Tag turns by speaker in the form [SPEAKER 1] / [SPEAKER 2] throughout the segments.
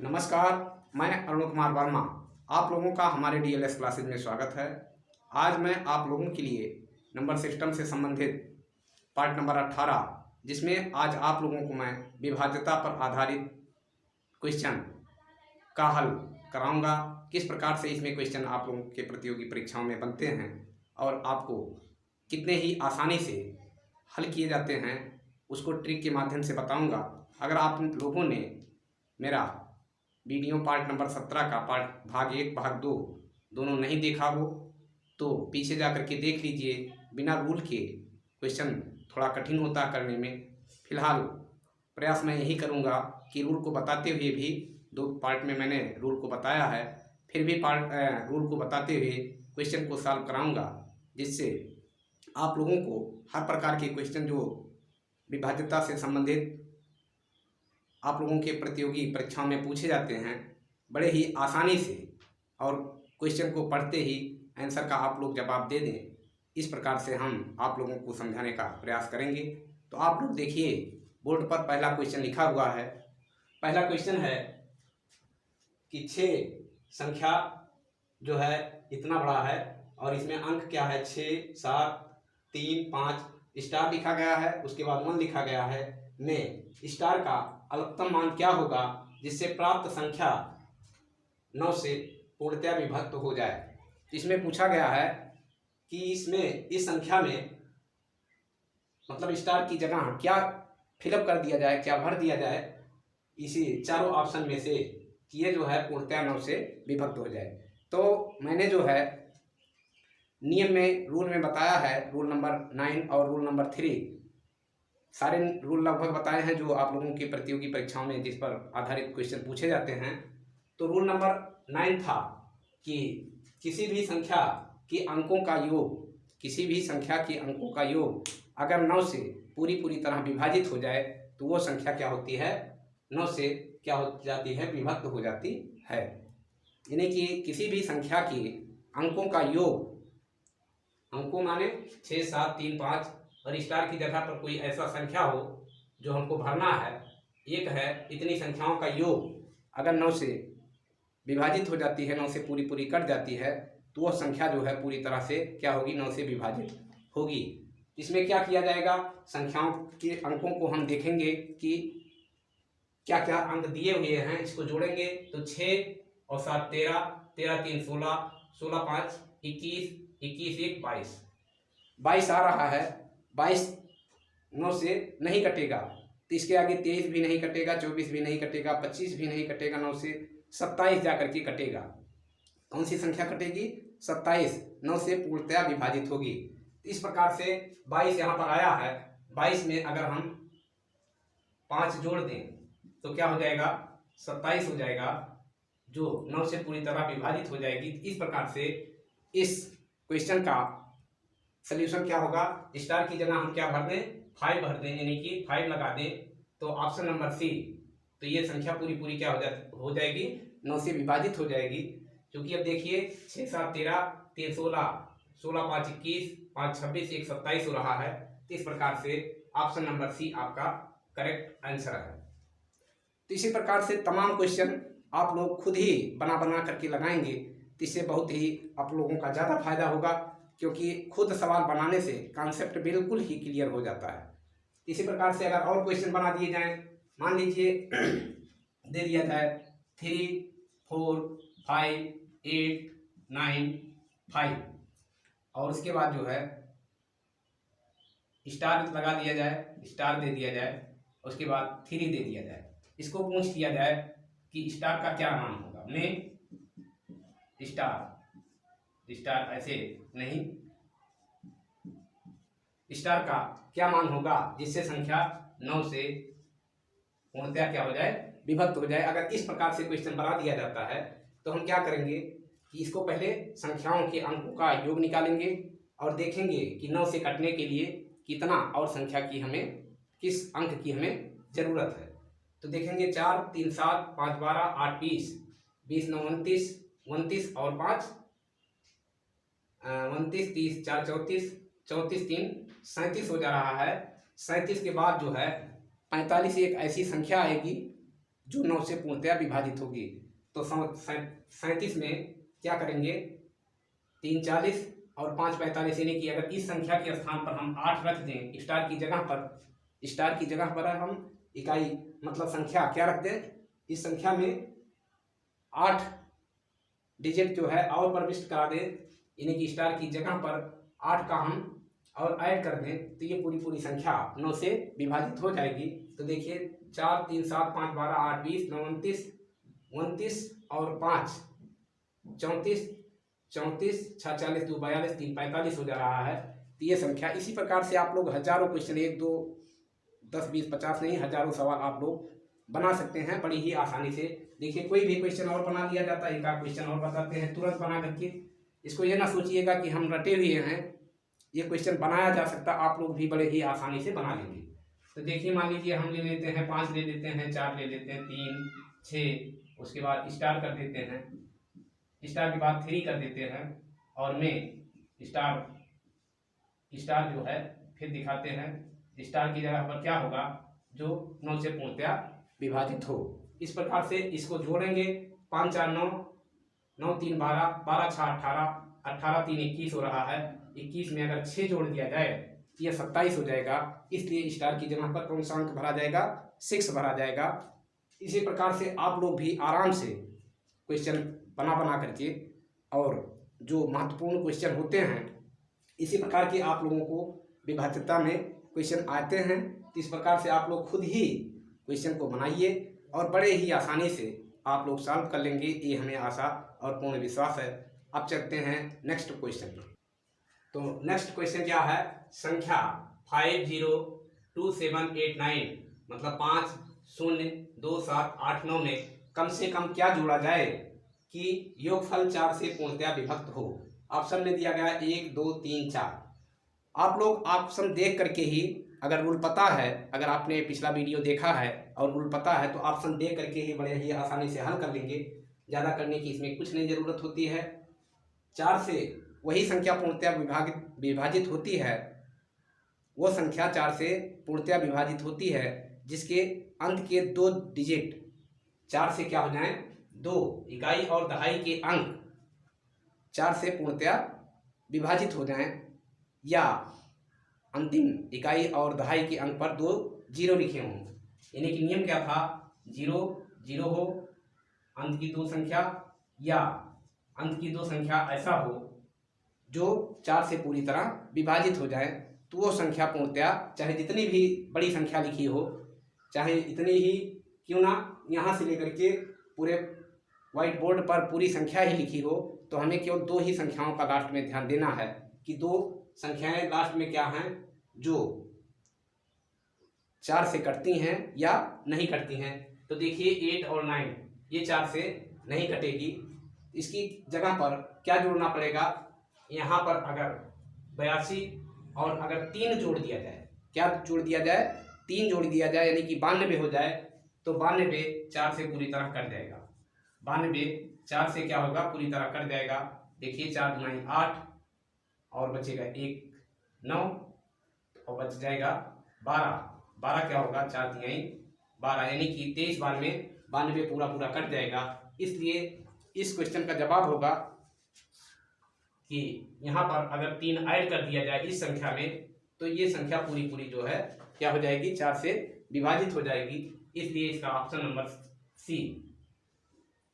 [SPEAKER 1] नमस्कार, मैं अरुण कुमार वर्मा। आप लोगों का हमारे डीएलएस क्लासेज में स्वागत है। आज मैं आप लोगों के लिए नंबर सिस्टम से संबंधित पार्ट नंबर 18, जिसमें आज आप लोगों को मैं विभाज्यता पर आधारित क्वेश्चन का हल कराऊंगा। किस प्रकार से इसमें क्वेश्चन आप लोगों के प्रतियोगी परीक्षाओं में बनते हैं और आपको कितने ही आसानी से हल किए जाते हैं, उसको ट्रिक के माध्यम से बताऊँगा। अगर आप लोगों ने मेरा वीडियो पार्ट नंबर 17 का पार्ट भाग 1 भाग 2 दोनों नहीं देखा हो तो पीछे जा कर के देख लीजिए। बिना रूल के क्वेश्चन थोड़ा कठिन होता है करने में। फिलहाल प्रयास मैं यही करूंगा कि रूल को बताते हुए भी, 2 पार्ट में मैंने रूल को बताया है, फिर भी रूल को बताते हुए क्वेश्चन को सॉल्व कराऊंगा, जिससे आप लोगों को हर प्रकार के क्वेश्चन जो विभाज्यता से संबंधित आप लोगों के प्रतियोगी परीक्षाओं में पूछे जाते हैं, बड़े ही आसानी से और क्वेश्चन को पढ़ते ही आंसर का आप लोग जवाब दे दें। इस प्रकार से हम आप लोगों को समझाने का प्रयास करेंगे। तो आप लोग देखिए, बोर्ड पर पहला क्वेश्चन लिखा हुआ है। पहला क्वेश्चन है कि 6 संख्या जो है इतना बड़ा है और इसमें अंक क्या है, 6, 7, 3, 5 स्टार लिखा गया है, उसके बाद 1 लिखा गया है। में स्टार का अधिकतम मान क्या होगा जिससे प्राप्त संख्या 9 से पूर्णतया विभक्त हो जाए। इसमें पूछा गया है कि इसमें इस संख्या में मतलब स्टार की जगह क्या फिलअप कर दिया जाए, क्या भर दिया जाए इसी चारों ऑप्शन में से, कि ये जो है पूर्णतया 9 से विभक्त हो जाए। तो मैंने जो है नियम में, रूल में बताया है, रूल नंबर 9 और रूल नंबर 3, सारे रूल लगभग बताए हैं जो आप लोगों की प्रतियोगी परीक्षाओं में जिस पर आधारित क्वेश्चन पूछे जाते हैं। तो रूल नंबर 9 था कि किसी भी संख्या के अंकों का योग, किसी भी संख्या के अंकों का योग अगर 9 से पूरी तरह विभाजित हो जाए तो वो संख्या क्या होती है, 9 से क्या हो जाती है, विभक्त हो जाती है। यानी कि किसी भी संख्या के अंकों का योग, अंकों माने 6, 7, 3, 5 और स्टार की जगह पर कोई ऐसा संख्या हो जो हमको भरना है, एक है, इतनी संख्याओं का योग अगर 9 से विभाजित हो जाती है, 9 से पूरी कट जाती है, तो वह संख्या जो है पूरी तरह से क्या होगी, 9 से विभाजित होगी। इसमें क्या किया जाएगा, संख्याओं के अंकों को हम देखेंगे कि क्या क्या अंक दिए हुए हैं, इसको जोड़ेंगे तो 6 और 7 13, 13 3 16, 16 5 21, 21 1 22, 22 आ रहा है। 22 9 से नहीं कटेगा तो इसके आगे 23 भी नहीं कटेगा, 24 भी नहीं कटेगा, 25 भी नहीं कटेगा, 9 से 27 जाकर के कटेगा। कौन सी संख्या कटेगी, 27, 9 से पूर्णतया विभाजित होगी। इस प्रकार से 22 यहाँ पर आया है। 22 में अगर हम 5 जोड़ दें तो क्या हो जाएगा, 27 हो जाएगा, जो 9 से पूरी तरह विभाजित हो जाएगी। इस प्रकार से इस क्वेश्चन का सल्यूशन क्या होगा, स्टार की जगह हम क्या भर दें, 5 भर दें, यानी कि 5 लगा दें, तो ऑप्शन नंबर सी। तो ये संख्या पूरी क्या हो जाएगी, 9 से विभाजित हो जाएगी। क्योंकि अब देखिए 6 7 13, 3 16, 16 5 21, 5 26, 1 27 हो रहा है। तो इस प्रकार से ऑप्शन नंबर सी आपका करेक्ट आंसर है। तो इसी प्रकार से तमाम क्वेश्चन आप लोग खुद ही बना करके लगाएंगे, तो इससे बहुत ही आप लोगों का ज़्यादा फायदा होगा, क्योंकि खुद सवाल बनाने से कॉन्सेप्ट बिल्कुल ही क्लियर हो जाता है। इसी प्रकार से अगर और क्वेश्चन बना दिए जाएं, मान लीजिए दे दिया जाए 3 4 5 8 9 5 और उसके बाद जो है स्टार लगा दिया जाए, स्टार दे दिया जाए, उसके बाद 3 दे दिया जाए। इसको पूछ दिया जाए कि स्टार का क्या मान होगा, में स्टार ऐसे नहीं, स्टार का क्या मान होगा जिससे संख्या 9 से पूर्णतया क्या हो जाए, विभक्त हो जाए। अगर इस प्रकार से क्वेश्चन बना दिया जाता है तो हम क्या करेंगे कि इसको पहले संख्याओं के अंकों का योग निकालेंगे और देखेंगे कि 9 से कटने के लिए कितना और संख्या की हमें, किस अंक की हमें जरूरत है। तो देखेंगे 4 3 7 5 12 8 20, 20 9 29, 29 और 5 29, 30 4 34, 34 3 37 हो जा रहा है। 37 के बाद जो है 45 एक ऐसी संख्या आएगी जो 9 से पूर्णतया विभाजित होगी। तो 37 में क्या करेंगे, 3 40 और 5 45, यानी कि अगर इस संख्या के स्थान पर हम 8 रख दें, स्टार की जगह पर हम इकाई मतलब संख्या क्या रख दें, इस संख्या में 8 डिजिट जो है और प्रविष्ट करा दें, यानी कि स्टार की जगह पर 8 का हम और ऐड कर दें, तो ये पूरी संख्या 9 से विभाजित हो जाएगी। तो देखिए 4 3 7 5 12 8 20 9 29 और 5 34 34 6 40 2 42 3 45 हो जा रहा है। तो ये संख्या इसी प्रकार से आप लोग हजारों क्वेश्चन, 1 2 10 20 50 नहीं, हजारों सवाल आप लोग बना सकते हैं बड़ी ही आसानी से। देखिए कोई भी क्वेश्चन और बना लिया जाता है, एक आध क्वेश्चन और बताते हैं तुरंत बना करके। इसको ये ना सोचिएगा कि हम रटे हुए हैं, ये क्वेश्चन बनाया जा सकता, आप लोग भी बड़े ही आसानी से बना लेंगे। तो देखिए मान लीजिए हम ले लेते हैं 5 ले लेते हैं, 4 ले लेते हैं, 3 6, उसके बाद स्टार कर देते हैं, स्टार के बाद 3 कर देते हैं, और में स्टार जो है फिर दिखाते हैं, स्टार की जगह पर क्या होगा, जो 9 से पूर्णतया विभाजित हो। इस प्रकार से इसको जोड़ेंगे, 5 4 9, 9 3 12, 12 6 18, 18 3 21 हो रहा है। 21 में अगर 6 जोड़ दिया जाए तो यह 27 हो जाएगा, इसलिए स्टार की जगह पर कौन सा अंक भरा जाएगा, 6 भरा जाएगा। इसी प्रकार से आप लोग भी आराम से क्वेश्चन बना करके, और जो महत्वपूर्ण क्वेश्चन होते हैं इसी प्रकार के आप लोगों को विभाज्यता में क्वेश्चन आते हैं। तो इस प्रकार से आप लोग खुद ही क्वेश्चन को बनाइए और बड़े ही आसानी से आप लोग सॉल्व कर लेंगे, ये हमें आशा और पूर्ण विश्वास है। अब चलते हैं नेक्स्ट क्वेश्चन पर। तो नेक्स्ट क्वेश्चन क्या है, संख्या 502789 मतलब 5 0 2 7 8 9 में कम से कम क्या जोड़ा जाए कि योगफल 4 से पूर्णतया विभक्त हो। ऑप्शन में दिया गया 1 2 3 4। आप लोग ऑप्शन देख करके ही, अगर रूल पता है, अगर आपने पिछला वीडियो देखा है और रूल पता है, तो ऑप्शन देख करके ही बड़े ही आसानी से हल कर लेंगे। ज़्यादा करने की इसमें कुछ नहीं ज़रूरत होती है। 4 से वही संख्या पूर्णतया विभाजित होती है, वो संख्या 4 से पूर्णतया विभाजित होती है जिसके अंत के 2 डिजिट 4 से क्या हो जाएं, 2 इकाई और दहाई के अंक 4 से पूर्णतया विभाजित हो जाएं, या अंतिम इकाई और दहाई के अंक पर 2 जीरो लिखे हों। यानी कि नियम क्या था, 0 0 हो अंत की 2 संख्या, या अंत की 2 संख्या ऐसा हो जो 4 से पूरी तरह विभाजित हो जाए, तो वो संख्या पूर्णतया चाहे जितनी भी बड़ी संख्या लिखी हो, चाहे इतनी ही क्यों ना यहाँ से लेकर के पूरे व्हाइट बोर्ड पर पूरी संख्या ही लिखी हो, तो हमें केवल 2 ही संख्याओं का लास्ट में ध्यान देना है कि 2 संख्याएं लास्ट में क्या हैं, जो 4 से कटती हैं या नहीं कटती हैं। तो देखिए 8 और 9 ये 4 से नहीं कटेगी, इसकी जगह पर क्या जोड़ना पड़ेगा, यहाँ पर अगर 82 और अगर 3 जोड़ दिया जाए, क्या जोड़ दिया जाए, 3 जोड़ दिया जाए, यानी कि 92 हो जाए, तो 92 4 से पूरी तरह कट जाएगा। 92 4 से क्या होगा, पूरी तरह कट जाएगा। देखिए 4 दूनी 8 और बचेगा 1 9 और बच जाएगा 12। 12 क्या होगा, 4 तिहाई 12, यानी कि 23 बार में 92 पूरा कट जाएगा। इसलिए इस क्वेश्चन का जवाब होगा कि यहाँ पर अगर 3 ऐड कर दिया जाए इस संख्या में, तो ये संख्या पूरी जो है क्या हो जाएगी, 4 से विभाजित हो जाएगी। इसलिए इसका ऑप्शन नंबर सी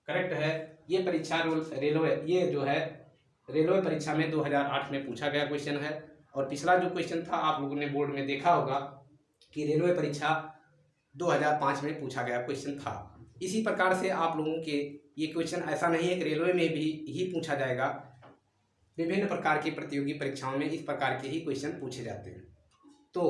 [SPEAKER 1] करेक्ट है। ये परीक्षा ये जो है रेलवे परीक्षा में 2008 में पूछा गया क्वेश्चन है, और पिछला जो क्वेश्चन था आप लोगों ने बोर्ड में देखा होगा कि रेलवे परीक्षा 2005 में पूछा गया क्वेश्चन था। इसी प्रकार से आप लोगों के ये क्वेश्चन ऐसा नहीं है कि रेलवे में भी ही पूछा जाएगा, विभिन्न प्रकार की प्रतियोगी परीक्षाओं में इस प्रकार के ही क्वेश्चन पूछे जाते हैं। तो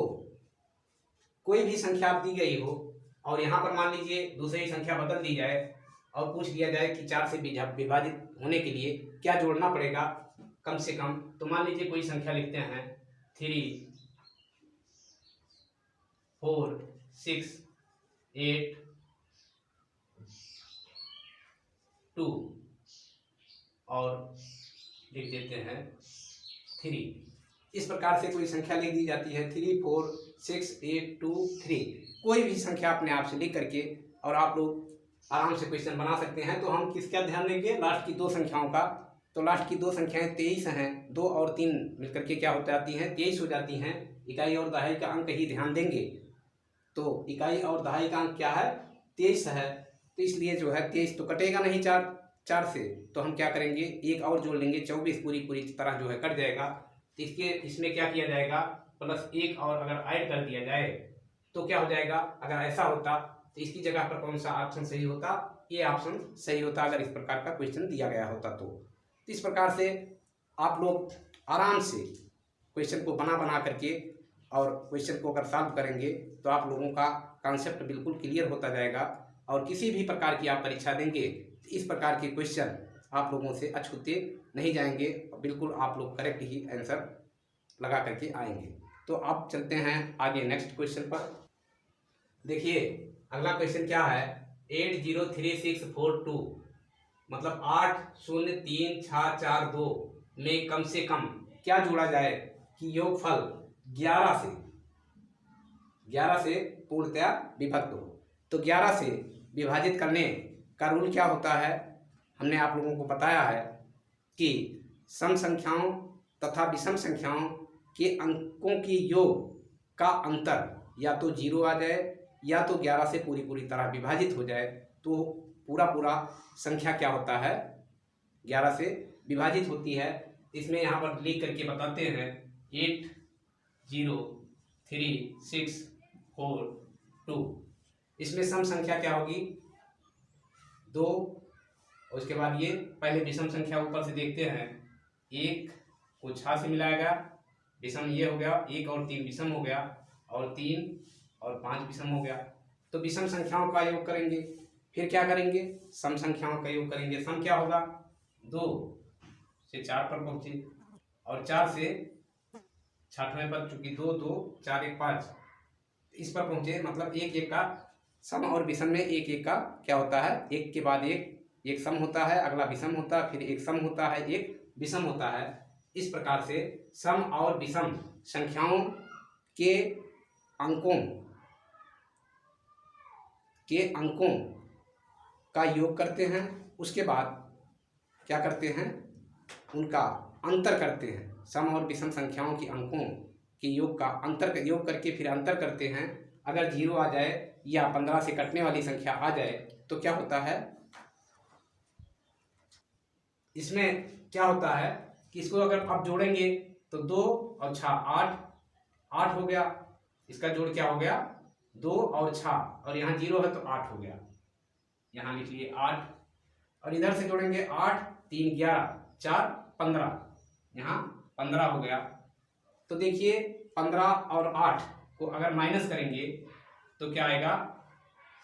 [SPEAKER 1] कोई भी संख्या दी गई हो और यहाँ पर मान लीजिए दूसरी संख्या बदल दी जाए और पूछ लिया जाए कि 4 से विभाजित होने के लिए क्या जोड़ना पड़ेगा कम से कम, तो मान लीजिए कोई संख्या लिखते हैं 3 4 6 8 2 और लिख देते हैं 3। इस प्रकार से कोई संख्या लिख दी जाती है 3 4 6 8 2 3। कोई भी संख्या अपने आप से लिख करके और आप लोग आराम से क्वेश्चन बना सकते हैं। तो हम किसका ध्यान देंगे, लास्ट की दो संख्याओं का। तो लास्ट की दो संख्याएं 23 हैं, 2 और 3 मिलकर के क्या हो जाती हैं, 23 हो जाती हैं। इकाई और दहाई का अंक ही ध्यान देंगे। तो इकाई और दहाई का अंक क्या है, 23 है। तो इसलिए जो है 23 तो कटेगा नहीं चार से, तो हम क्या करेंगे, एक और जोड़ लेंगे, 24 पूरी तरह जो है कट जाएगा। तो इसमें क्या किया जाएगा, प्लस एक और अगर ऐड कर दिया जाए तो क्या हो जाएगा। अगर ऐसा होता तो इसकी जगह पर कौन सा ऑप्शन सही होता, ये ऑप्शन सही होता अगर इस प्रकार का क्वेश्चन दिया गया होता। तो इस प्रकार से आप लोग आराम से क्वेश्चन को बना करके और क्वेश्चन को अगर सॉल्व करेंगे तो आप लोगों का कॉन्सेप्ट बिल्कुल क्लियर होता जाएगा। और किसी भी प्रकार की आप परीक्षा देंगे तो इस प्रकार के क्वेश्चन आप लोगों से अछूते नहीं जाएंगे, बिल्कुल आप लोग करेक्ट ही आंसर लगा करके आएंगे। तो अब चलते हैं आगे नेक्स्ट क्वेश्चन पर। देखिए अगला क्वेश्चन क्या है, 803642 मतलब 803 में कम से कम क्या जोड़ा जाए कि योगफल 11 से पूर्णतया विभक्त हो। तो 11 से विभाजित करने का रूल क्या होता है, हमने आप लोगों को बताया है कि सम संख्याओं तथा विषम संख्याओं के अंकों की योग का अंतर या तो 0 आ जाए या तो 11 से पूरी तरह विभाजित हो जाए। तो पूरा संख्या क्या होता है, 11 से विभाजित होती है। इसमें यहाँ पर लिख करके बताते हैं 803642। इसमें सम संख्या क्या होगी, 2। उसके बाद ये पहले विषम संख्या ऊपर से देखते हैं, 1 को 6 से मिलाएगा, विषम ये हो गया, 1 और 3 विषम हो गया, और 3 और 5 विषम हो गया। तो विषम संख्याओं का योग करेंगे, फिर क्या करेंगे, सम संख्याओं का योग करेंगे। सम क्या होगा, 2 से 4 पर पहुंचे और 4 से 6वें पर, चूंकि 2 2 4 1 5 इस पर पहुंचे, मतलब एक का सम और विषम में एक का क्या होता है, एक के बाद एक सम होता है, अगला विषम होता है, फिर एक सम होता है, एक विषम होता है। इस प्रकार से सम और विषम संख्याओं के अंकों का योग करते हैं। उसके बाद क्या करते हैं, उनका अंतर करते हैं। सम और विषम संख्याओं के अंकों के योग का योग करके फिर अंतर करते हैं। अगर 0 आ जाए या 15 से कटने वाली संख्या आ जाए तो क्या होता है, इसमें क्या होता है कि इसको अगर आप जोड़ेंगे तो 2 और 6 8 हो गया। इसका जोड़ क्या हो गया, 2 और 6, और यहाँ 0 है तो 8 हो गया, यहाँ लिख लिए 8। और इधर से जोड़ेंगे 8 3 11 4 15, यहाँ 15 हो गया। तो देखिए 15 और 8 को अगर माइनस करेंगे तो क्या आएगा,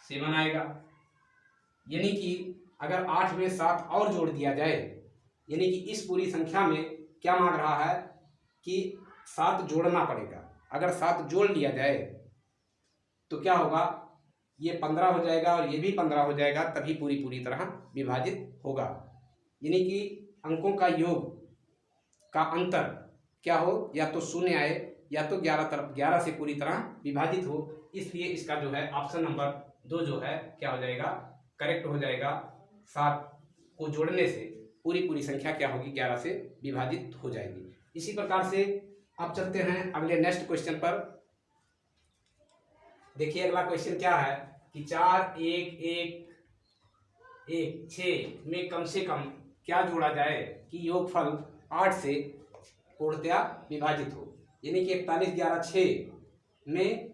[SPEAKER 1] 7 आएगा। यानी कि अगर 8 में 7 और जोड़ दिया जाए, यानी कि इस पूरी संख्या में क्या मांग रहा है कि 7 जोड़ना पड़ेगा। अगर 7 जोड़ लिया जाए तो क्या होगा, ये 15 हो जाएगा और ये भी 15 हो जाएगा, तभी पूरी तरह विभाजित होगा। यानी कि अंकों का योग का अंतर क्या हो, या तो 0 आए या तो 11 से पूरी तरह विभाजित हो। इसलिए इसका जो है ऑप्शन नंबर 2 जो है क्या हो जाएगा, करेक्ट हो जाएगा। 7 को जोड़ने से पूरी संख्या क्या होगी, 11 से विभाजित हो जाएगी। इसी प्रकार से अब चलते हैं अगले नेक्स्ट क्वेश्चन पर। देखिए अगला क्वेश्चन क्या है कि 4 1 1 1 6 में कम से कम क्या जोड़ा जाए कि योगफल 8 से पूर्णतया विभाजित हो। यानी कि 41 11 6 में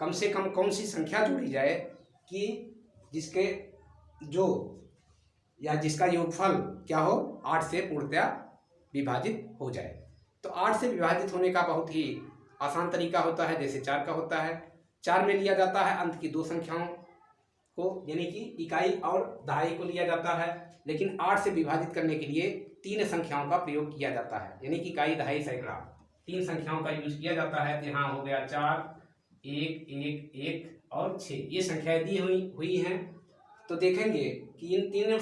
[SPEAKER 1] कम से कम कौन सी संख्या जोड़ी जाए कि जिसका योगफल क्या हो, 8 से पूर्णतया विभाजित हो जाए। तो 8 से विभाजित होने का बहुत ही आसान तरीका होता है, जैसे 4 का होता है। 4 में लिया जाता है अंत की 2 संख्याओं को, यानी कि इकाई और दहाई को लिया जाता है। लेकिन 8 से विभाजित करने के लिए 3 संख्याओं का प्रयोग किया जाता है, यानी कि इकाई दहाई सैकड़ा 3 संख्याओं का यूज किया जाता है। यहाँ हो गया 4 1 1 1 और 6, ये संख्याएं दी हुई हैं। तो देखेंगे कि इन तीनों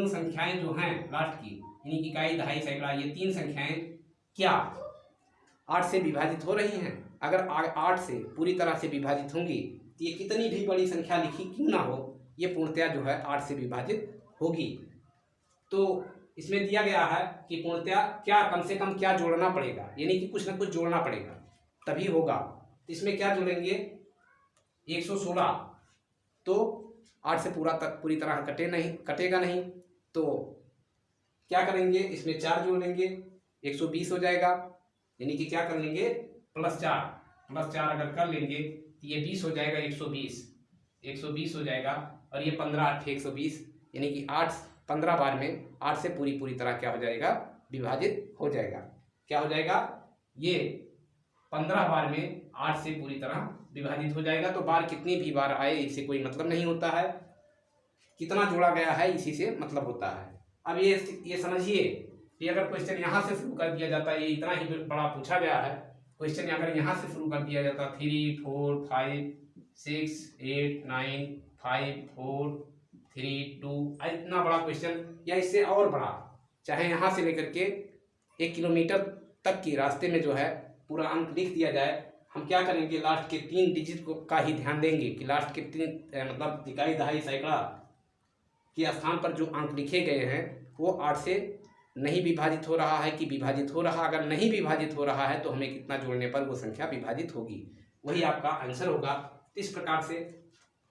[SPEAKER 1] संख्याएं जो हैं लास्ट की, यानी कि इकाई दहाई सैकड़ा, ये 3 संख्याएं क्या 8 से विभाजित हो रही हैं। अगर 8 से पूरी तरह से विभाजित होंगी तो ये कितनी भी बड़ी संख्या लिखी क्यों ना हो, ये पूर्णतया जो है 8 से विभाजित होगी। तो इसमें दिया गया है कि पूर्णतया क्या कम से कम क्या जोड़ना पड़ेगा, यानी कि कुछ ना कुछ जोड़ना पड़ेगा तभी होगा। तो इसमें क्या जोड़ेंगे, 116 तो 8 से पूरी तरह कटेगा नहीं, तो क्या करेंगे, इसमें 4 जोड़ लेंगे, 120 हो जाएगा। यानी कि क्या कर लेंगे, +4 अगर कर लेंगे तो ये 20 हो जाएगा, 120 हो जाएगा। और ये 15 8 120, यानी कि 15 बार में 8 से पूरी तरह क्या हो जाएगा, विभाजित हो जाएगा। क्या हो जाएगा, ये 15 बार में 8 से पूरी तरह विभाजित हो जाएगा। तो बार कितनी भी बार आए इससे कोई मतलब नहीं होता है, कितना जोड़ा गया है इसी से मतलब होता है। अब ये समझिए कि अगर क्वेश्चन यहाँ से शुरू कर दिया जाता है, ये इतना ही बड़ा पूछा गया है, क्वेश्चन अगर यहाँ से शुरू कर दिया जाता 3 4 5 6 8 9 5 4 3 2, इतना बड़ा क्वेश्चन या इससे और बड़ा, चाहे यहाँ से लेकर के 1 किलोमीटर तक की रास्ते में जो है पूरा अंक लिख दिया जाए, हम क्या करेंगे, लास्ट के 3 डिजिट का ही ध्यान देंगे कि लास्ट के 3 मतलब इकाई दहाई सैकड़ा के स्थान पर जो अंक लिखे गए हैं वो 8 से नहीं विभाजित हो रहा है कि विभाजित हो रहा। अगर नहीं विभाजित हो रहा है तो हमें कितना जोड़ने पर वो संख्या विभाजित होगी, वही आपका आंसर होगा। इस प्रकार से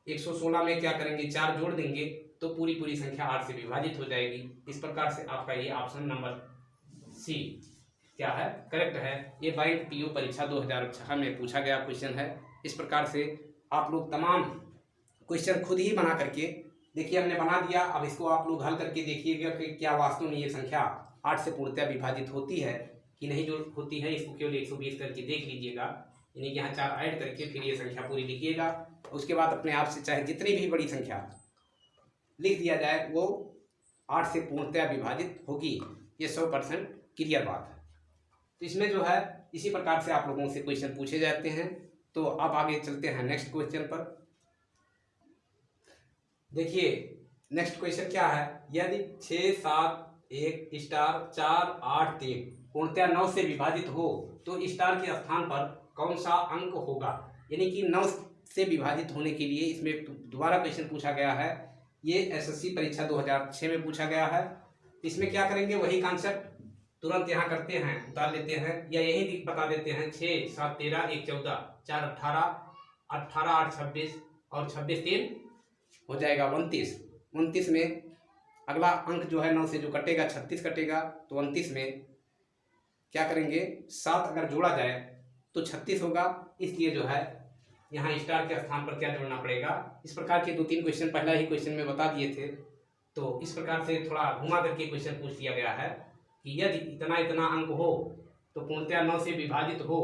[SPEAKER 1] 116 में क्या करेंगे, 4 जोड़ देंगे तो पूरी संख्या 8 से विभाजित हो जाएगी। इस प्रकार से आपका ये ऑप्शन नंबर सी क्या है, करेक्ट है। ये बाइट पीओ परीक्षा 2006 में पूछा गया क्वेश्चन है। इस प्रकार से आप लोग तमाम क्वेश्चन खुद ही बना करके देखिए, हमने बना दिया। अब इसको आप लोग हल करके देखिएगा कि क्या वास्तव में ये संख्या 8 से पूर्णतया विभाजित होती है कि नहीं जो होती है। इसको केवल 120 करके देख लीजिएगा, यानी कि यहाँ 4 ऐड करके फिर ये संख्या पूरी लिखिएगा। उसके बाद अपने आप से चाहे जितनी भी बड़ी संख्या लिख दिया जाए वो 8 से पूर्णतया विभाजित होगी, ये 100% क्लियर बात है। तो इसमें जो है इसी प्रकार से आप लोगों से क्वेश्चन पूछे जाते हैं। तो अब आगे चलते हैं नेक्स्ट क्वेश्चन पर। देखिए नेक्स्ट क्वेश्चन क्या है, यदि 6 7 1 स्टार 4 8 3 पूर्णतया 9 से विभाजित हो तो स्टार के स्थान पर कौन सा अंक होगा। यानी कि 9 से विभाजित होने के लिए इसमें दोबारा क्वेश्चन पूछा गया है। ये एसएससी परीक्षा 2006 में पूछा गया है। इसमें क्या करेंगे, वही कॉन्सेप्ट तुरंत यहाँ करते हैं, उतार लेते हैं या यही बता देते हैं। 6 7 13 1 14 4 18 18 8 26 और 26 3 हो जाएगा 29। 29 में अगला अंक जो है 9 से जो कटेगा 36 कटेगा, तो 29 में क्या करेंगे, 7 अगर जोड़ा जाए तो 36 होगा। इसलिए जो है यहाँ स्टार के स्थान पर क्या जोड़ना पड़ेगा। इस प्रकार के 2-3 क्वेश्चन पहला ही क्वेश्चन में बता दिए थे। तो इस प्रकार से थोड़ा घुमा करके क्वेश्चन पूछ दिया गया है कि यदि इतना इतना अंक हो तो पूर्णतया 9 से विभाजित हो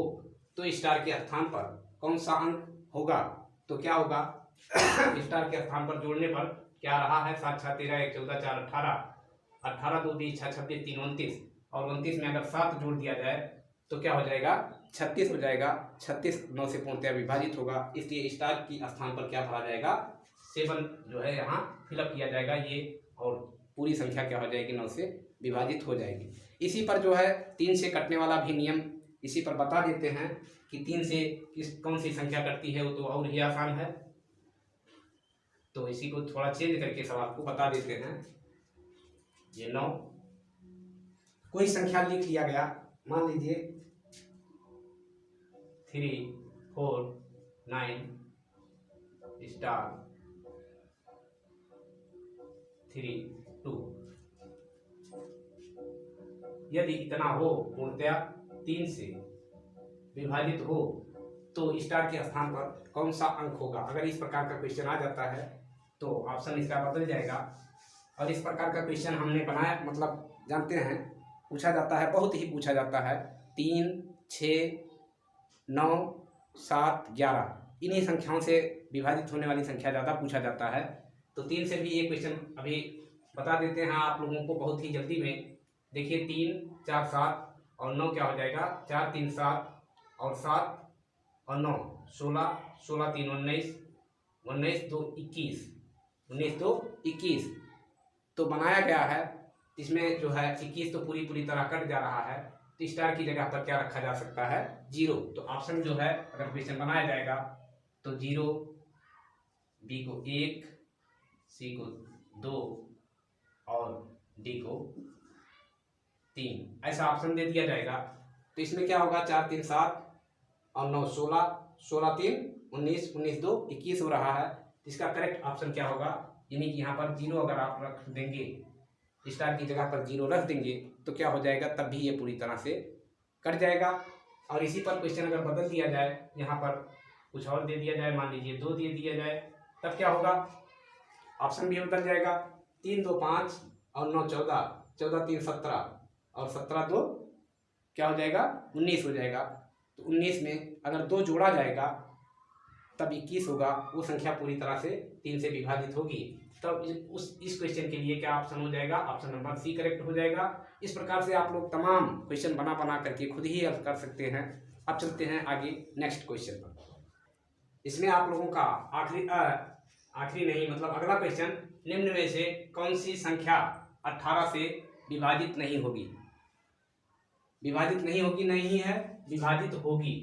[SPEAKER 1] तो स्टार के स्थान पर कौन सा अंक होगा। तो क्या होगा, स्टार के स्थान पर जोड़ने पर क्या रहा है, 7 6 13 1 14 4 18 18 2 20 6 26 3 29 और 29 में अगर 7 जोड़ दिया जाए तो क्या हो जाएगा, 36 हो जाएगा। 36 9 से पूर्णतया विभाजित होगा, इसलिए स्टार की स्थान पर क्या भरा जाएगा, 7 जो है यहाँ फिलअप किया जाएगा ये, और पूरी संख्या क्या हो जाएगी, 9 से विभाजित हो जाएगी। इसी पर जो है 3 से कटने वाला भी नियम इसी पर बता देते हैं कि 3 से कौन सी संख्या कटती है, वो तो और ही आसान है। तो इसी को थोड़ा चेंज करके सवाल को बता देते हैं। ये 9 कोई संख्या लिख लिया गया, मान लीजिए 3 4 9 स्टार 3 2। यदि इतना हो पूर्णतया 3 से विभाजित हो तो स्टार के स्थान पर कौन सा अंक होगा। अगर इस प्रकार का क्वेश्चन आ जाता है तो ऑप्शन इसका बदल जाएगा। और इस प्रकार का क्वेश्चन हमने बनाया, मतलब जानते हैं पूछा जाता है, बहुत ही पूछा जाता है। 3 6 9 7 11 इन्हीं संख्याओं से विभाजित होने वाली संख्या ज़्यादा पूछा जाता है। तो 3 से भी ये क्वेश्चन अभी बता देते हैं आप लोगों को बहुत ही जल्दी में। देखिए 3 4 7 और 9 क्या हो जाएगा, 4 3 7 और 7 और 9 16 16 3 19 19 2 21 19 2 21। तो बनाया गया है, इसमें जो है 21 तो पूरी तरह कट जा रहा है, तो स्टार की जगह पर क्या रखा जा सकता है, 0। तो ऑप्शन जो है अगर क्वेश्चन बनाया जाएगा तो 0, बी को 1, सी को 2 और डी को 3, ऐसा ऑप्शन दे दिया जाएगा। तो इसमें क्या होगा, 4 3 7 और 9 16, 16 3 19, 19 2 21 हो रहा है। इसका करेक्ट ऑप्शन क्या होगा, यानी कि यहाँ पर 0 अगर आप रख देंगे, स्टार की जगह पर 0 रख देंगे तो क्या हो जाएगा, तब भी ये पूरी तरह से कट जाएगा। और इसी पर क्वेश्चन अगर बदल दिया जाए, यहाँ पर कुछ और दे दिया जाए, मान लीजिए 2 दे दिया जाए, तब क्या होगा, ऑप्शन भी बदल जाएगा। 3 2 5 और 9 14, 14 3 17 और 17 2 क्या हो जाएगा, 19 हो जाएगा। तो 19 में अगर 2 जोड़ा जाएगा तब 21 होगा। वो संख्या पूरी तरह से 3 से विभाजित होगी। तब इस क्वेश्चन के लिए क्या ऑप्शन हो जाएगा, ऑप्शन नंबर सी करेक्ट हो जाएगा। इस प्रकार से आप लोग तमाम क्वेश्चन बना करके खुद ही हल कर सकते हैं। अब चलते हैं आगे नेक्स्ट क्वेश्चन पर। इसमें आप लोगों का आखिरी नहीं मतलब अगला क्वेश्चन, निम्न में से कौन सी संख्या 18 से विभाजित नहीं होगी। विभाजित नहीं होगी नहीं है, विभाजित होगी,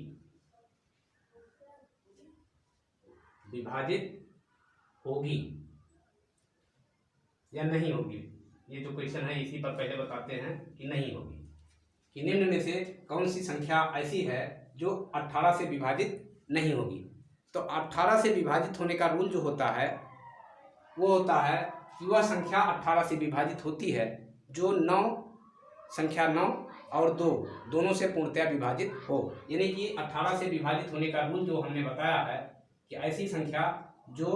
[SPEAKER 1] विभाजित होगी या नहीं होगी। ये जो क्वेश्चन है इसी पर पहले बताते हैं कि नहीं होगी, कि निम्न में से कौन सी संख्या ऐसी है जो 18 से विभाजित नहीं होगी। तो 18 से विभाजित होने का रूल जो होता है वो होता है कि वह संख्या 18 से विभाजित होती है जो संख्या 9 और 2 दोनों से पूर्णतया विभाजित हो। यानी कि 18 से विभाजित होने का रूल जो हमने बताया है कि ऐसी संख्या जो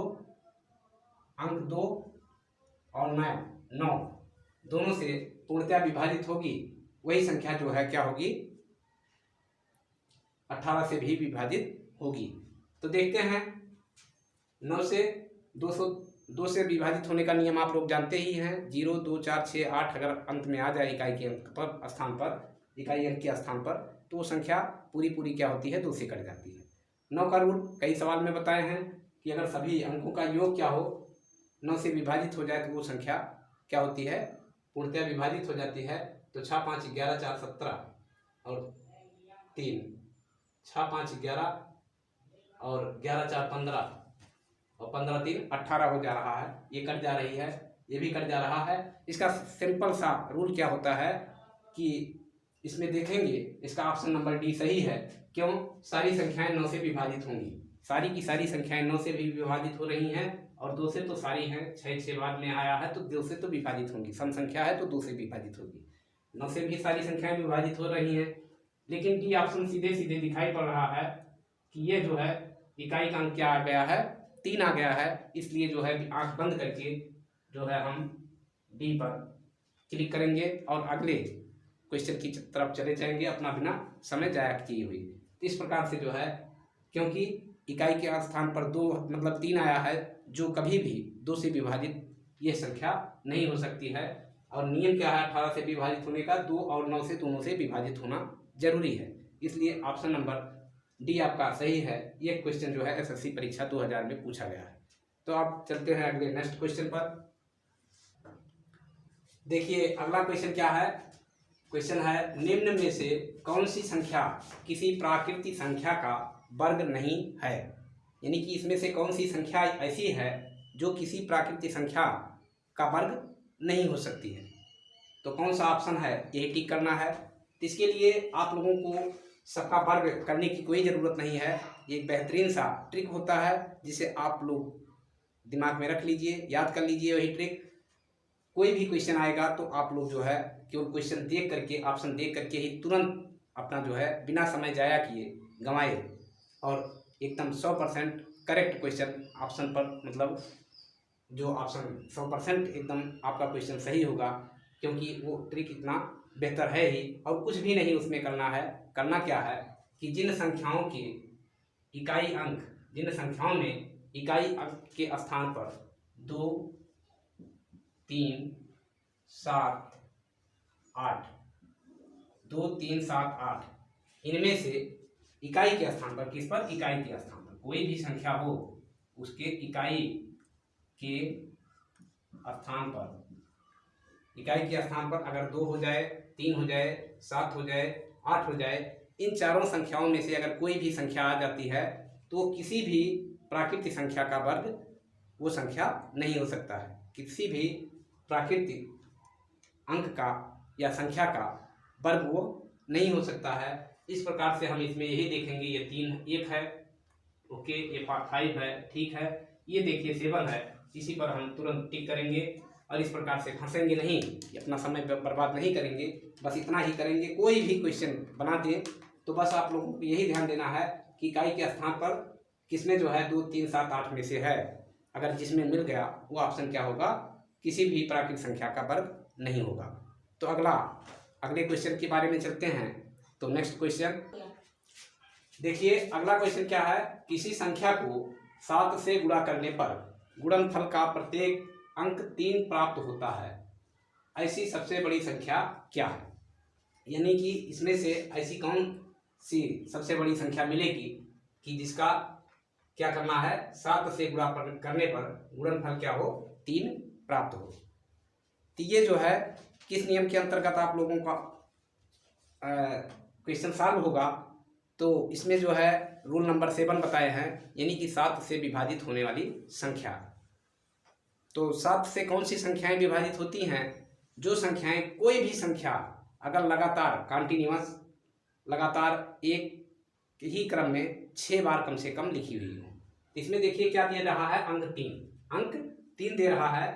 [SPEAKER 1] अंक 2 और 9 दोनों से पूर्णतया विभाजित होगी, वही संख्या जो है क्या होगी, 18 से भी विभाजित होगी। तो देखते हैं, 9 से 2 से विभाजित होने का नियम आप लोग जानते ही हैं। 0 2 4 6 8 अगर अंत में आ जाए इकाई के अंक पर स्थान पर, इकाई अंक के स्थान पर, तो वो संख्या पूरी क्या होती है, 2 से कट जाती है। 9 का रूल कई सवाल में बताए हैं कि अगर सभी अंकों का योग क्या हो, 9 से विभाजित हो जाए तो वो संख्या क्या होती है, पूर्णतया विभाजित हो जाती है। तो 6 5 11 4 17 और 3, 6 5 11 और 11 4 15 और 15 3 18 हो जा रहा है। ये कट जा रही है, ये भी कट जा रहा है। इसका सिंपल सा रूल क्या होता है कि इसमें देखेंगे, इसका ऑप्शन नंबर डी सही है। क्यों, सारी संख्याएं 9 से विभाजित होंगी, सारी की सारी संख्याएं 9 से भी विभाजित हो रही हैं और 2 से तो सारी हैं, 6 बाद में आया है तो 2 से तो विभाजित होंगी, सम संख्या है तो 2 से विभाजित होगी। 9 से भी सारी संख्याएं विभाजित हो रही हैं, लेकिन डी ऑप्शन सीधे सीधे दिखाई पड़ रहा है कि ये जो है इकाई का अंक क्या आ गया है, 3 आ गया है। इसलिए जो है आंख बंद करके जो है हम डी पर क्लिक करेंगे और अगले क्वेश्चन की तरफ चले जाएंगे अपना बिना समय जाया किए हुए। इस प्रकार से जो है, क्योंकि इकाई के स्थान पर 2 मतलब 3 आया है, जो कभी भी 2 से विभाजित ये संख्या नहीं हो सकती है। और नियम क्या है 18 से विभाजित होने का, 2 और 9 से दोनों से विभाजित होना जरूरी है। इसलिए ऑप्शन नंबर डी आपका सही है। ये क्वेश्चन जो है एसएससी परीक्षा 2000 में पूछा गया है। तो आप चलते हैं अगले नेक्स्ट क्वेश्चन पर। देखिए अगला क्वेश्चन क्या है, क्वेश्चन है निम्न में से कौन सी संख्या किसी प्राकृतिक संख्या का वर्ग नहीं है। यानी कि इसमें से कौन सी संख्या ऐसी है जो किसी प्राकृतिक संख्या का वर्ग नहीं हो सकती है। तो कौन सा ऑप्शन है, यही टिक करना है। इसके लिए आप लोगों को सबका वर्ग करने की कोई ज़रूरत नहीं है। एक बेहतरीन सा ट्रिक होता है जिसे आप लोग दिमाग में रख लीजिए, याद कर लीजिए। वही ट्रिक, कोई भी क्वेश्चन आएगा तो आप लोग जो है केवल क्वेश्चन देख करके, ऑप्शन देख करके ही तुरंत अपना जो है बिना समय जाया किए गंवाए और एकदम 100% करेक्ट क्वेश्चन ऑप्शन पर, मतलब जो ऑप्शन 100% एकदम आपका क्वेश्चन सही होगा, क्योंकि वो ट्रिक इतना बेहतर है ही। और कुछ भी नहीं उसमें करना है। करना क्या है कि जिन संख्याओं के इकाई अंक, जिन संख्याओं में इकाई अंक के स्थान पर 2 3 7 8 2 3 7 8, इनमें से इकाई के स्थान पर, किस पर, इकाई के स्थान पर कोई भी संख्या हो, उसके इकाई के स्थान पर, इकाई के स्थान पर अगर 2 हो जाए, 3 हो जाए, 7 हो जाए, 8 हो जाए, इन चारों संख्याओं में से अगर कोई भी संख्या आ जाती है तो किसी भी प्राकृतिक संख्या का वर्ग वो संख्या नहीं हो सकता है। किसी भी प्राकृतिक अंक का या संख्या का वर्ग वो नहीं हो सकता है। इस प्रकार से हम इसमें यही देखेंगे, ये 3 1 है, ओके, ये 5 है, ठीक है। ये देखिए 7 है, इसी पर हम तुरंत टिक करेंगे और इस प्रकार से फंसेंगे नहीं, अपना समय बर्बाद नहीं करेंगे, बस इतना ही करेंगे। कोई भी क्वेश्चन बना दें तो बस आप लोगों को यही ध्यान देना है कि इकाई के स्थान पर किसमें जो है 2 3 7 8 में से है, अगर जिसमें मिल गया वो ऑप्शन क्या होगा, किसी भी प्राकृतिक संख्या का वर्ग नहीं होगा। तो अगले क्वेश्चन के बारे में चलते हैं। तो नेक्स्ट क्वेश्चन देखिए, अगला क्वेश्चन क्या है, किसी संख्या को 7 से गुणा करने पर गुणनफल का प्रत्येक अंक 3 प्राप्त होता है, ऐसी सबसे बड़ी संख्या क्या है। यानी कि इसमें से ऐसी कौन सी सबसे बड़ी संख्या मिलेगी कि जिसका क्या करना है, 7 से गुणा करने पर गुणनफल क्या हो, 3 प्राप्त हो। तो ये जो है किस नियम के अंतर्गत आप लोगों का क्वेश्चन सॉल्व होगा, तो इसमें जो है रूल नंबर 7 बताए हैं, यानी कि 7 से विभाजित होने वाली संख्या। तो 7 से कौन सी संख्याएं विभाजित होती हैं, जो संख्याएं कोई भी संख्या अगर लगातार कंटिन्यूअस लगातार एक ही क्रम में 6 बार कम से कम लिखी हुई हो। इसमें देखिए क्या दे रहा है, अंक 3 दे रहा है,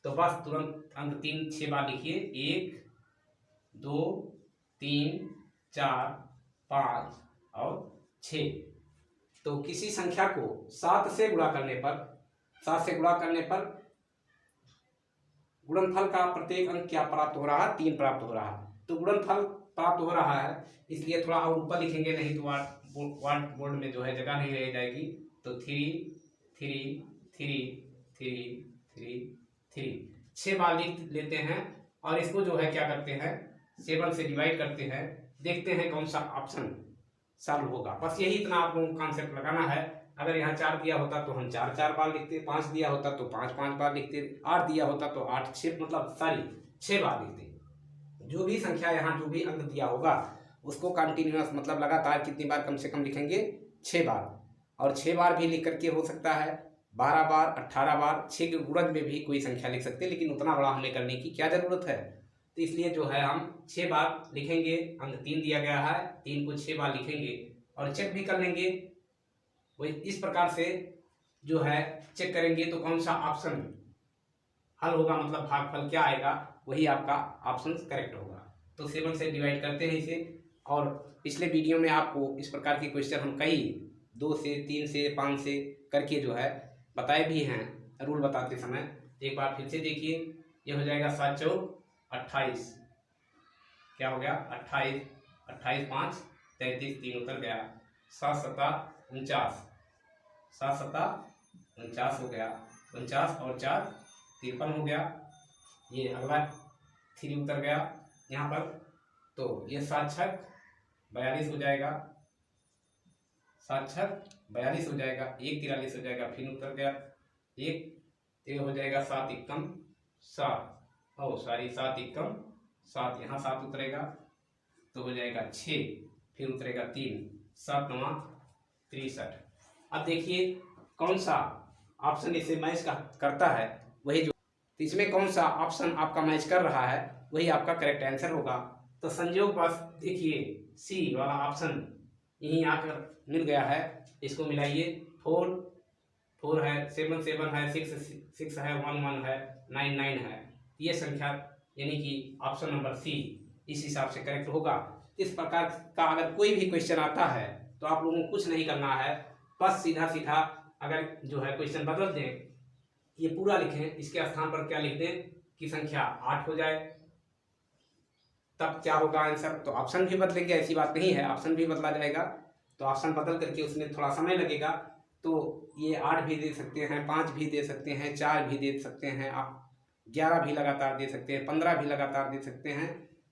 [SPEAKER 1] तो बस तुरंत अंक 3 6 बार लिखिए, 1 2 3 4 5 और 6। तो किसी संख्या को 7 से गुणा करने पर गुणनफल का प्रत्येक अंक क्या प्राप्त हो रहा है, 3 प्राप्त हो रहा है। तो गुणनफल प्राप्त हो रहा है, इसलिए थोड़ा और ऊपर लिखेंगे, नहीं तो बोर्ड में जो है जगह नहीं रह जाएगी। तो 3 3 3 3 3 3 6 बार लिख लेते हैं और इसको जो है क्या करते हैं, 7 से डिवाइड करते हैं, देखते हैं कौन सा ऑप्शन सॉल्व होगा। बस यही इतना आप लोगों को कॉन्सेप्ट लगाना है। अगर यहाँ 4 दिया होता तो हम 4 4 बार लिखते, 5 दिया होता तो 5 5 बार लिखते, 8 दिया होता तो 8 6 मतलब 6 बार लिखते। जो भी संख्या यहाँ जो भी अंक दिया होगा उसको कंटिन्यूअस मतलब लगातार कितनी बार कम से कम लिखेंगे, 6 बार। और 6 बार भी लिख करके हो सकता है 12 बार 18 बार, 6 के गुणज में भी कोई संख्या लिख सकते हैं, लेकिन उतना बड़ा हमें करने की क्या जरूरत है। तो इसलिए जो है हम 6 बार लिखेंगे, अंक 3 दिया गया है, 3 को 6 बार लिखेंगे और चेक भी कर लेंगे। वही इस प्रकार से जो है चेक करेंगे तो कौन सा ऑप्शन हल होगा, मतलब भागफल क्या आएगा, वही आपका ऑप्शन करेक्ट होगा। तो 7 से डिवाइड करते हैं इसे। और पिछले वीडियो में आपको इस प्रकार के क्वेश्चन हम कई 2 से 3 से 5 से करके जो है बताए भी हैं रूल बताते समय। एक बार फिर से देखिए, ये हो जाएगा 7 चौक 28, क्या हो गया 28 28 5 33 3 उतर गया, 7 7 49, 7 7 49 हो गया, 49 और 4 53 हो गया। ये अगला 3 उतर गया यहाँ पर, तो ये 7 6 42 हो जाएगा, 7 6 42 हो जाएगा, 1 43 हो जाएगा, फिर उतर गया 1 हो जाएगा, 7 1 7 7 1 7, यहाँ 7 उतरेगा तो हो जाएगा 6, फिर उतरेगा 3, 7 9 63। अब देखिए कौन सा ऑप्शन इसे मैच करता है, वही जो तो इसमें कौन सा ऑप्शन आपका मैच कर रहा है वही आपका करेक्ट आंसर होगा। तो संयोग बस देखिए सी वाला ऑप्शन यहीं आकर मिल गया है, इसको मिलाइए, 4 है, 7 7 है, 6 है, 1 1 है, 9 9 है। ये संख्या यानी कि ऑप्शन नंबर सी इस हिसाब से करेक्ट होगा। इस प्रकार का अगर कोई भी क्वेश्चन आता है तो आप लोगों को कुछ नहीं करना है, बस सीधा सीधा अगर जो है क्वेश्चन बदल दें, ये पूरा लिखें, इसके स्थान पर क्या लिख दें कि संख्या 8 हो जाए, तब क्या होगा आंसर। तो ऑप्शन भी बदलेंगे, ऐसी बात नहीं है, ऑप्शन भी बदला जाएगा। तो ऑप्शन बदल करके उसमें थोड़ा समय लगेगा, तो ये 8 भी दे सकते हैं, 5 भी दे सकते हैं, 4 भी दे सकते हैं, आप 11 भी लगातार दे सकते हैं, 15 भी लगातार दे सकते हैं।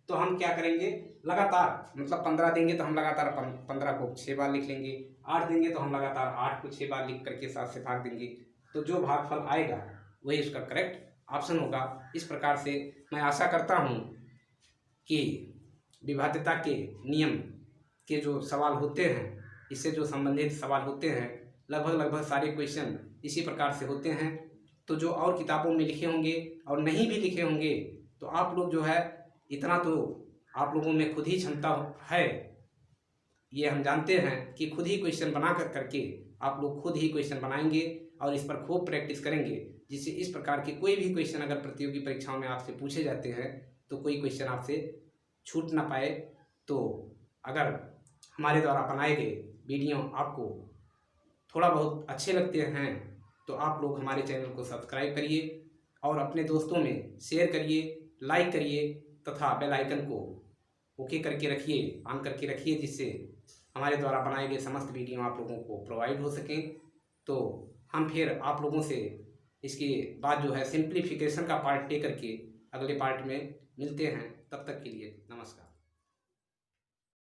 [SPEAKER 1] तो हम क्या करेंगे, लगातार मतलब 15 देंगे तो हम लगातार 15 को 6 बार लिख लेंगे, 8 देंगे तो हम लगातार 8 को 6 बार लिख करके 7 से भाग देंगे। तो जो भागफल आएगा वही उसका करेक्ट ऑप्शन होगा। इस प्रकार से मैं आशा करता हूँ कि विभाज्यता के नियम के जो सवाल होते हैं, इससे जो संबंधित सवाल होते हैं, लगभग सारे क्वेश्चन इसी प्रकार से होते हैं। तो जो और किताबों में लिखे होंगे और नहीं भी लिखे होंगे तो आप लोग जो है इतना तो आप लोगों में खुद ही क्षमता है, ये हम जानते हैं कि खुद ही क्वेश्चन बना करके आप लोग खुद ही क्वेश्चन बनाएंगे और इस पर खूब प्रैक्टिस करेंगे, जिससे इस प्रकार के कोई भी क्वेश्चन अगर प्रतियोगी परीक्षाओं में आपसे पूछे जाते हैं तो कोई क्वेश्चन आपसे छूट ना पाए। तो अगर हमारे द्वारा बनाए गए वीडियो आपको थोड़ा बहुत अच्छे लगते हैं तो आप लोग हमारे चैनल को सब्सक्राइब करिए और अपने दोस्तों में शेयर करिए, लाइक करिए तथा बेल आइकन को ओके करके रखिए, ऑन करके रखिए, जिससे हमारे द्वारा बनाए गए समस्त वीडियो आप लोगों को प्रोवाइड हो सकें। तो हम फिर आप लोगों से इसके बाद जो है सिंप्लीफिकेशन का पार्ट लेकर के अगले पार्ट में मिलते हैं। तब तक के लिए नमस्कार।